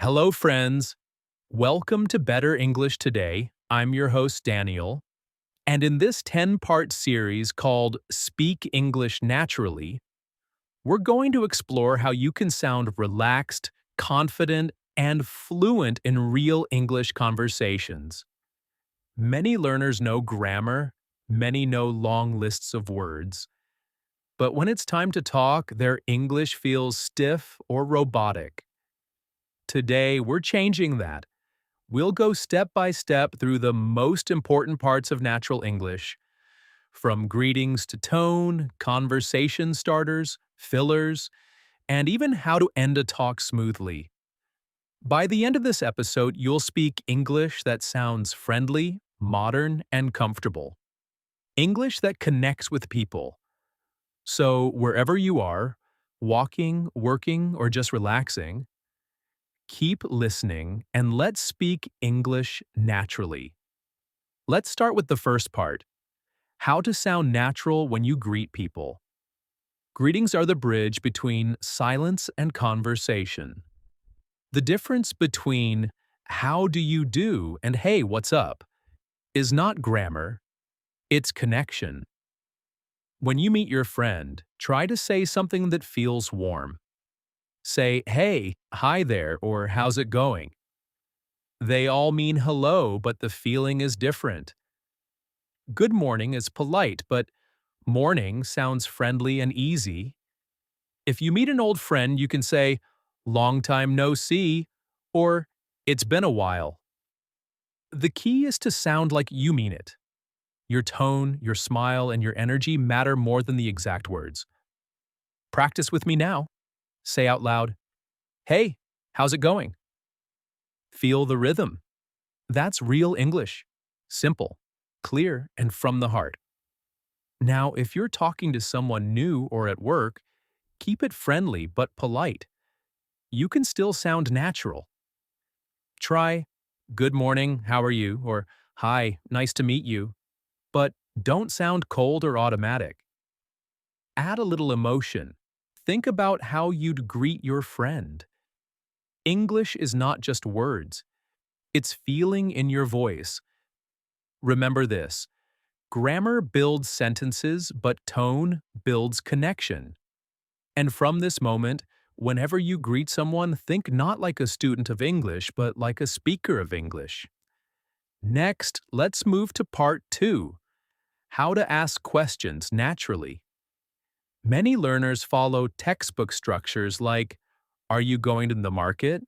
Hello, friends. Welcome to Better English Today. I'm your host, Daniel. And in this 10-part series called Speak English Naturally, we're going to explore how you can sound relaxed, confident, and fluent in real English conversations. Many learners know grammar, many know long lists of words. But when it's time to talk, their English feels stiff or robotic. Today, we're changing that. We'll go step by step through the most important parts of natural English, from greetings to tone, conversation starters, fillers, and even how to end a talk smoothly. By the end of this episode, you'll speak English that sounds friendly, modern, and comfortable. English that connects with people. So, wherever you are, walking, working, or just relaxing, keep listening and let's speak English naturally. Let's start with the first part. How to sound natural when you greet people. Greetings are the bridge between silence and conversation. The difference between how do you do and hey, what's up is not grammar, it's connection. When you meet your friend, try to say something that feels warm. Say, hey, hi there, or how's it going? They all mean hello, but the feeling is different. Good morning is polite, but morning sounds friendly and easy. If you meet an old friend, you can say, long time no see, or it's been a while. The key is to sound like you mean it. Your tone, your smile, and your energy matter more than the exact words. Practice with me now. Say out loud, hey, how's it going? Feel the rhythm. That's real English. Simple, clear, and from the heart. Now, if you're talking to someone new or at work, keep it friendly but polite. You can still sound natural. Try, good morning, how are you? Or, hi, nice to meet you. But don't sound cold or automatic. Add a little emotion. Think about how you'd greet your friend. English is not just words. It's feeling in your voice. Remember this. Grammar builds sentences, but tone builds connection. And from this moment, whenever you greet someone, think not like a student of English, but like a speaker of English. Next, let's move to part 2. How to ask questions naturally. Many learners follow textbook structures like, are you going to the market?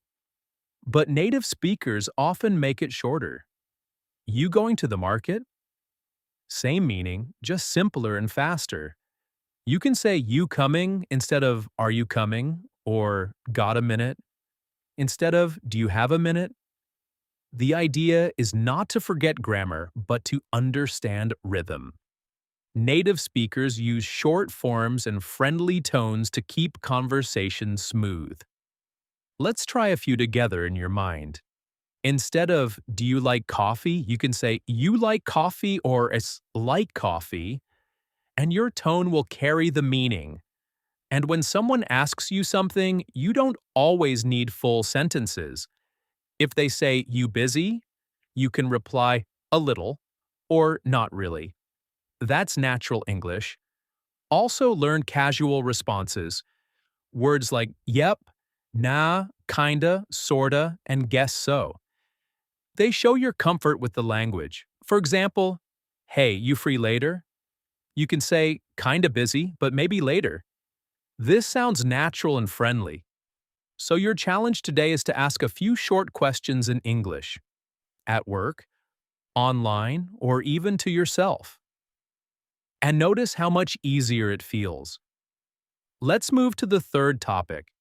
But native speakers often make it shorter. You going to the market? Same meaning, just simpler and faster. You can say you coming instead of are you coming or got a minute instead of do you have a minute? The idea is not to forget grammar, but to understand rhythm. Native speakers use short forms and friendly tones to keep conversation smooth. Let's try a few together in your mind. Instead of do you like coffee, you can say you like coffee or it's like coffee, and your tone will carry the meaning. And when someone asks you something, you don't always need full sentences. If they say, you busy? You can reply, a little, or not really. That's natural English. Also learn casual responses. Words like yep, nah, kinda, sorta, and guess so. They show your comfort with the language. For example, hey, you free later? You can say, kinda busy, but maybe later. This sounds natural and friendly. So your challenge today is to ask a few short questions in English. At work, online, or even to yourself. And notice how much easier it feels. Let's move to the third topic.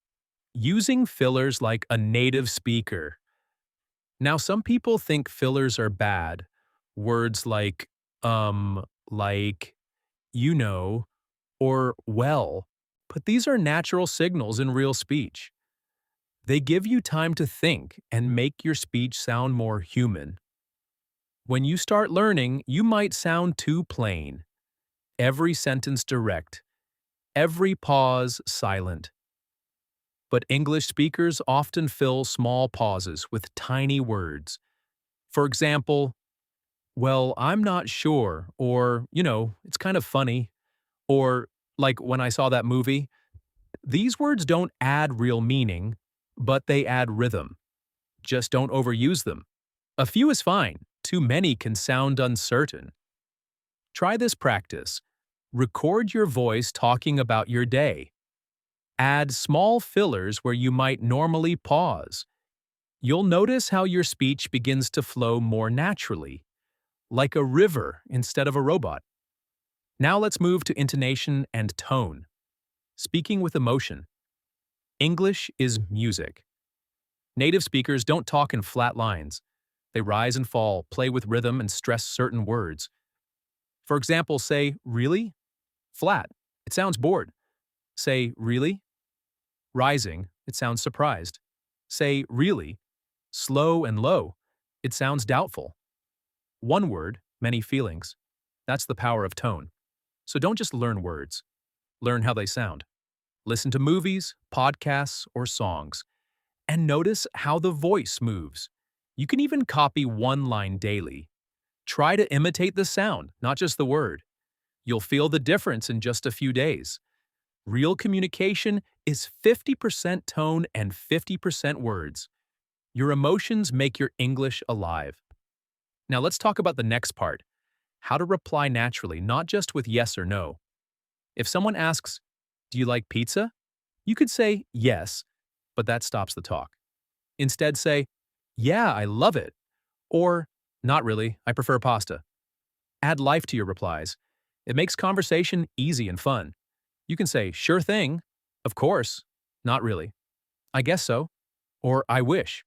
Using fillers like a native speaker. Now, some people think fillers are bad. Words like, like, you know, or well, but these are natural signals in real speech. They give you time to think and make your speech sound more human. When you start learning, you might sound too plain. Every sentence direct. Every pause silent. but English speakers often fill small pauses with tiny words. For example, well, I'm not sure, or, it's kind of funny, or like when I saw that movie. These words don't add real meaning, but they add rhythm. Just don't overuse them. A few is fine. Too many can sound uncertain. Try this practice. Record your voice talking about your day. Add small fillers where you might normally pause. You'll notice how your speech begins to flow more naturally, like a river instead of a robot. Now let's move to intonation and tone. Speaking with emotion. English is music. Native speakers don't talk in flat lines. They rise and fall, play with rhythm, and stress certain words. For example, say, really? Flat. It sounds bored. Say, really? Rising. It sounds surprised. Say, really? Slow and low. It sounds doubtful. One word, many feelings. That's the power of tone. So don't just learn words. Learn how they sound. Listen to movies, podcasts, or songs, and notice how the voice moves. You can even copy one line daily. Try to imitate the sound, not just the word. You'll feel the difference in just a few days. Real communication is 50% tone and 50% words. Your emotions make your English alive. Now let's talk about the next part, how to reply naturally, not just with yes or no. If someone asks, do you like pizza? You could say yes, but that stops the talk. Instead say, yeah, I love it. Or, not really, I prefer pasta. Add life to your replies. It makes conversation easy and fun. You can say, sure thing, of course, not really, I guess so, or I wish.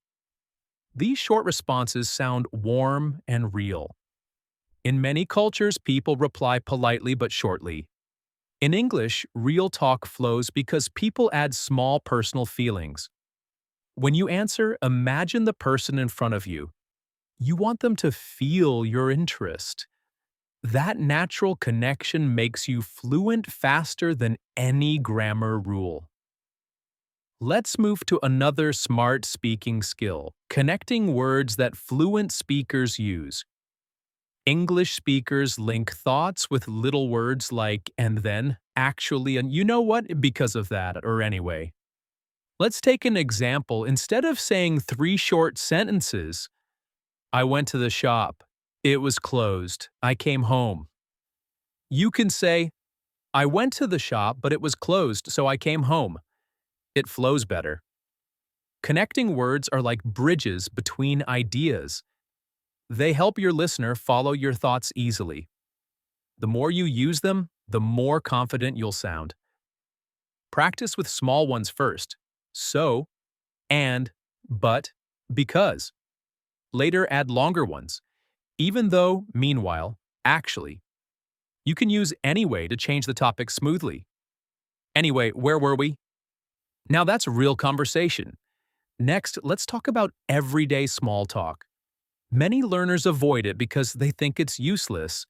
These short responses sound warm and real. In many cultures, people reply politely but shortly. In English, real talk flows because people add small personal feelings. When you answer, imagine the person in front of you. You want them to feel your interest. That natural connection makes you fluent faster than any grammar rule. Let's move to another smart speaking skill, connecting words that fluent speakers use. English speakers link thoughts with little words like and then, actually, and you know what, because of that, or anyway. Let's take an example. Instead of saying 3 short sentences, I went to the shop. It was closed. I came home. You can say, I went to the shop, but it was closed, so I came home. It flows better. Connecting words are like bridges between ideas. They help your listener follow your thoughts easily. The more you use them, the more confident you'll sound. Practice with small ones first. So, and, but, because. Later add longer ones. Even though, meanwhile, actually. You can use anyway to change the topic smoothly. Anyway, where were we? Now that's real conversation. Next, let's talk about everyday small talk. Many learners avoid it because they think it's useless.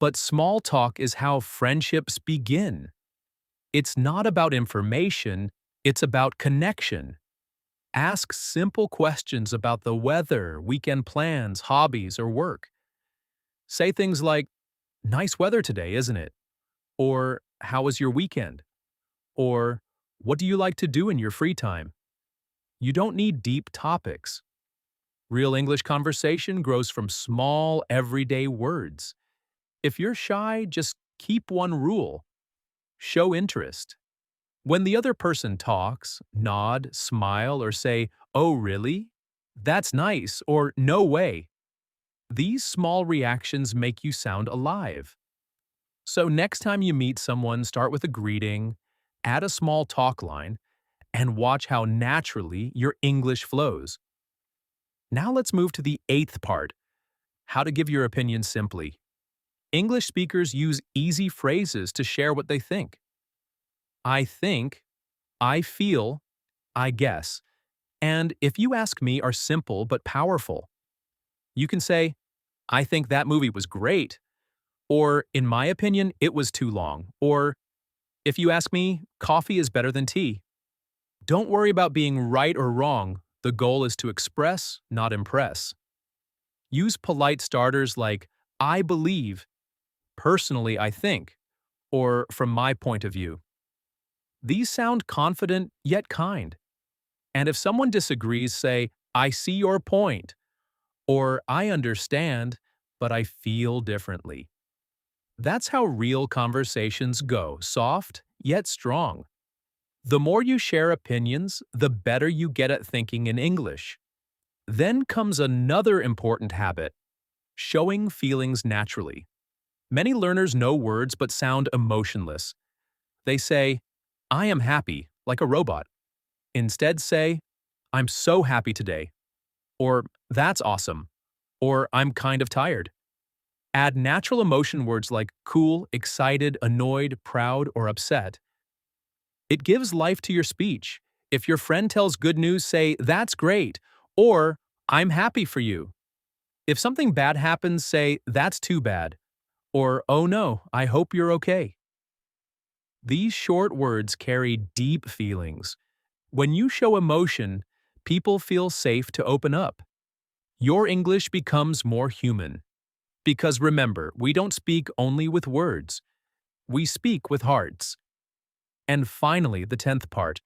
But small talk is how friendships begin. It's not about information, it's about connection. Ask simple questions about the weather, weekend plans, hobbies, or work. Say things like, nice weather today, isn't it? Or, how was your weekend? Or, what do you like to do in your free time? You don't need deep topics. Real English conversation grows from small, everyday words. If you're shy, just keep one rule. Show interest. When the other person talks, nod, smile, or say, oh really? That's nice, or no way. These small reactions make you sound alive. So next time you meet someone, start with a greeting, add a small talk line, and watch how naturally your English flows. Now let's move to the 8th part, how to give your opinion simply. English speakers use easy phrases to share what they think. I think, I feel, I guess, and if you ask me are simple but powerful. You can say, I think that movie was great, or in my opinion, it was too long, or if you ask me, coffee is better than tea. Don't worry about being right or wrong. The goal is to express, not impress. Use polite starters like, I believe, personally I think, or from my point of view. These sound confident yet kind. And if someone disagrees, say, I see your point, or I understand, but I feel differently. That's how real conversations go, soft yet strong. The more you share opinions, the better you get at thinking in English. Then comes another important habit, showing feelings naturally. Many learners know words but sound emotionless. They say, I am happy, like a robot. Instead say, I'm so happy today, or that's awesome, or I'm kind of tired. Add natural emotion words like cool, excited, annoyed, proud, or upset. It gives life to your speech. If your friend tells good news, say, that's great, or I'm happy for you. If something bad happens, say, that's too bad, or oh no, I hope you're okay. These short words carry deep feelings. When you show emotion, people feel safe to open up. Your English becomes more human. Because remember, we don't speak only with words. We speak with hearts. And finally, the 10th part,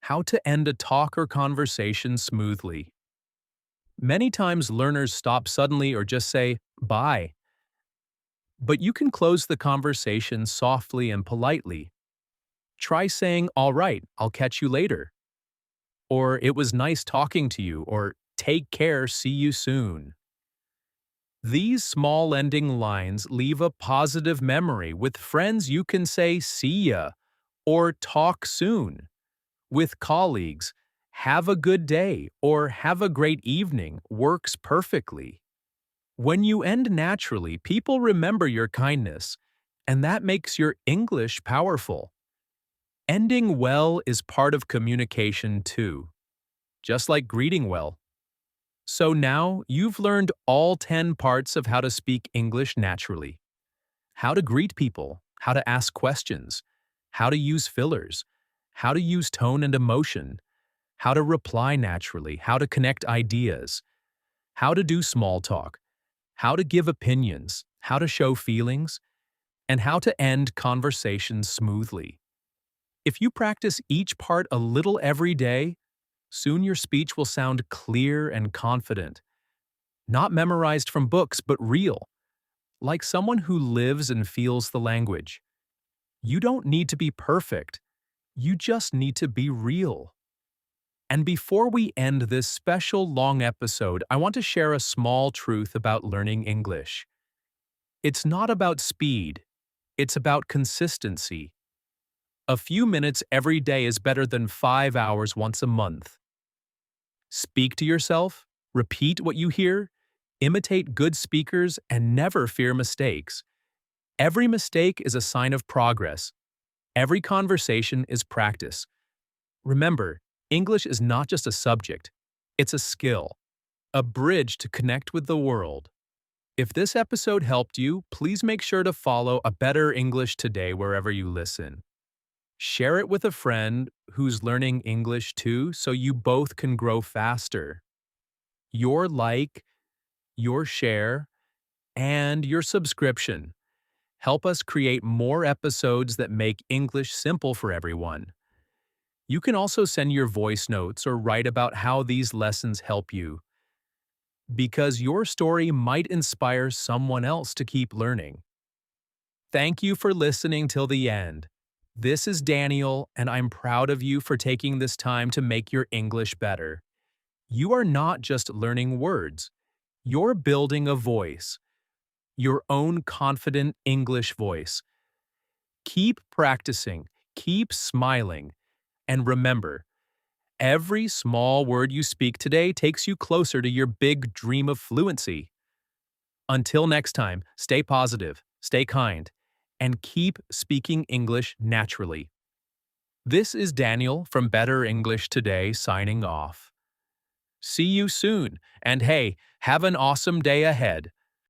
how to end a talk or conversation smoothly. Many times learners stop suddenly or just say, bye. But you can close the conversation softly and politely. Try saying, all right, I'll catch you later. Or it was nice talking to you, or take care, see you soon. These small ending lines leave a positive memory. With friends, you can say, see ya, or talk soon. With colleagues, have a good day, or have a great evening works perfectly. When you end naturally, people remember your kindness, and that makes your English powerful. Ending well is part of communication too, just like greeting well. So now you've learned all 10 parts of how to speak English naturally. How to greet people, how to ask questions, how to use fillers, how to use tone and emotion, how to reply naturally, how to connect ideas, how to do small talk, how to give opinions, how to show feelings, and how to end conversations smoothly. If you practice each part a little every day, soon your speech will sound clear and confident. Not memorized from books, but real, like someone who lives and feels the language. You don't need to be perfect. You just need to be real. And before we end this special long episode, I want to share a small truth about learning English. It's not about speed. It's about consistency. A few minutes every day is better than 5 hours once a month. Speak to yourself, repeat what you hear, imitate good speakers, and never fear mistakes. Every mistake is a sign of progress. Every conversation is practice. Remember, English is not just a subject, it's a skill, a bridge to connect with the world. If this episode helped you, please make sure to follow A Better English Today wherever you listen. Share it with a friend who's learning English too so you both can grow faster. Your like, your share, and your subscription help us create more episodes that make English simple for everyone. You can also send your voice notes or write about how these lessons help you, because your story might inspire someone else to keep learning. Thank you for listening till the end. This is Daniel, and I'm proud of you for taking this time to make your English better. You are not just learning words, you're building a voice, your own confident English voice. Keep practicing, keep smiling, and remember, every small word you speak today takes you closer to your big dream of fluency. Until next time, stay positive, stay kind, and keep speaking English naturally. This is Daniel from Better English Today signing off. See you soon, and hey, have an awesome day ahead.